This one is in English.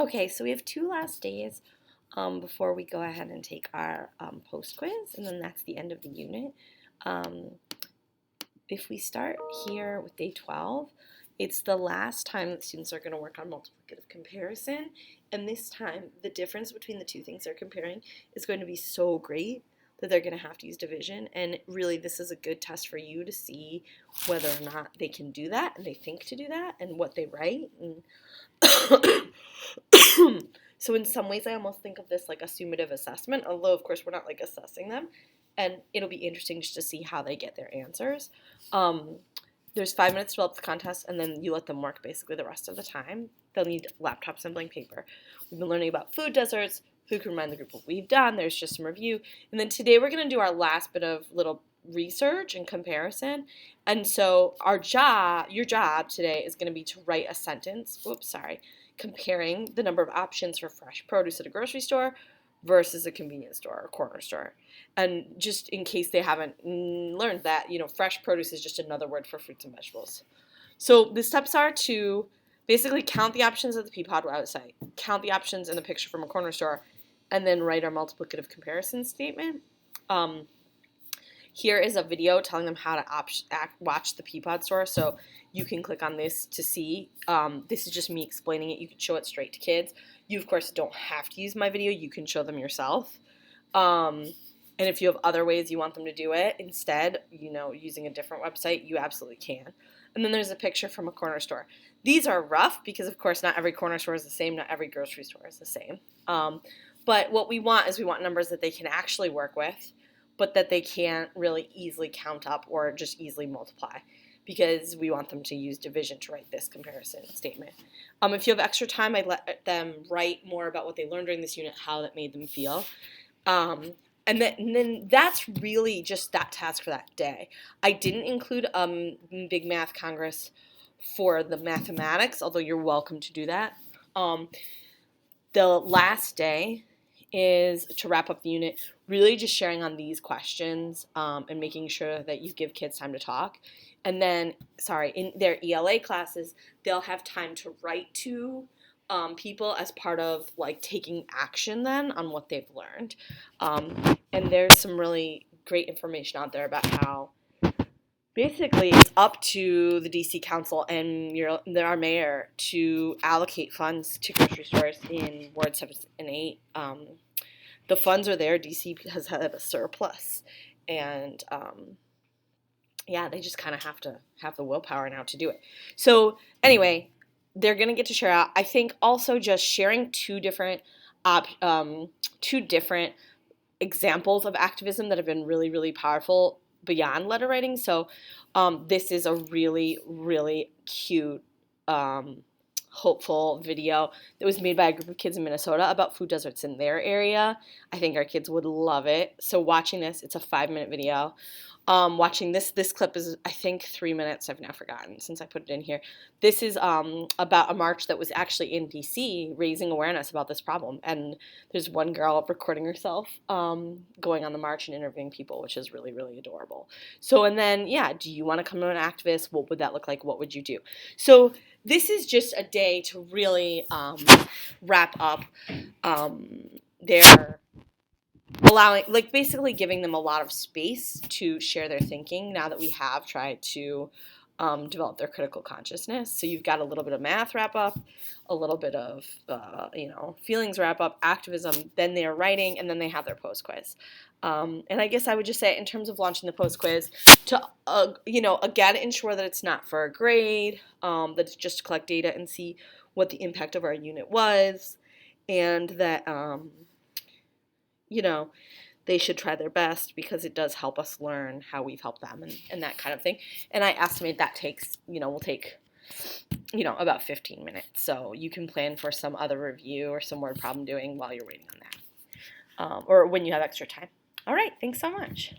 Okay, so we have 2 last days before we go ahead and take our post quiz, and then that's the end of the unit. Um, if we start here with day 12, it's the last time that students are going to work on multiplicative comparison, and this time the difference between the two things they're comparing is going to be so great that they're going to have to use division, and really this is a good test for you to see whether or not they can do that and they think to do that and what they write. And so in some ways I almost think of this like a summative assessment, although of course we're not like assessing them, and it'll be interesting just to see how they get their answers. There's 5 minutes to develop the contest, and then you let them work basically the rest of the time. They'll need laptops and blank paper. We've been learning about food deserts. Who can remind the group what we've done? There's just some review. And then today we're going to do our last bit of little research and comparison. And so your job today is going to be to write a sentence, comparing the number of options for fresh produce at a grocery store versus a convenience store or corner store. And just in case they haven't learned that, fresh produce is just another word for fruits and vegetables. So the steps are to basically count the options at the Peapod website, count the options in the picture from a corner store, and then write our multiplicative comparison statement. Here is a video telling them how to watch the Peapod store, so you can click on this to see. This is just me explaining it. You can show it straight to kids. You, of course, don't have to use my video. You can show them yourself. And if you have other ways you want them to do it instead, using a different website, you absolutely can. And then there's a picture from a corner store. These are rough because, of course, not every corner store is the same. Not every grocery store is the same. But what we want is we want numbers that they can actually work with, but that they can't really easily count up or just easily multiply, because we want them to use division to write this comparison statement. If you have extra time, I'd let them write more about what they learned during this unit, how that made them feel. And then that's really just that task for that day. I didn't include Big Math Congress for the mathematics, although you're welcome to do that. The last day is to wrap up the unit, really just sharing on these questions and making sure that you give kids time to talk. And then, in their ELA classes, they'll have time to write to people as part of taking action then on what they've learned. And there's some really great information out there about how basically it's up to the DC Council and our mayor to allocate funds to grocery stores in Ward 7 and 8. The funds are there. DC has had a surplus, and they just kind of have to have the willpower now to do it. So anyway, they're going to get to share out. I think also just sharing two different examples of activism that have been really, really powerful beyond letter writing. So this is a really, really cute, hopeful video that was made by a group of kids in Minnesota about food deserts in their area. I think our kids would love it. So watching this, it's a 5-minute video. Watching this clip is, I think, 3 minutes. I've now forgotten since I put it in here. This is about a march that was actually in DC raising awareness about this problem. And there's one girl recording herself going on the march and interviewing people, which is really, really adorable. So, and then, do you want to come to an activist? What would that look like? What would you do? So this is just a day to really wrap up their basically giving them a lot of space to share their thinking now that we have tried to develop their critical consciousness. So you've got a little bit of math wrap up, a little bit of, feelings wrap up, activism, then they're writing, and then they have their post quiz. And I guess I would just say in terms of launching the post quiz to, again, ensure that it's not for a grade, that it's just to collect data and see what the impact of our unit was, and that, they should try their best because it does help us learn how we've helped them and that kind of thing. And I estimate that will take, about 15 minutes. So you can plan for some other review or some word problem doing while you're waiting on that, or when you have extra time. All right, thanks so much.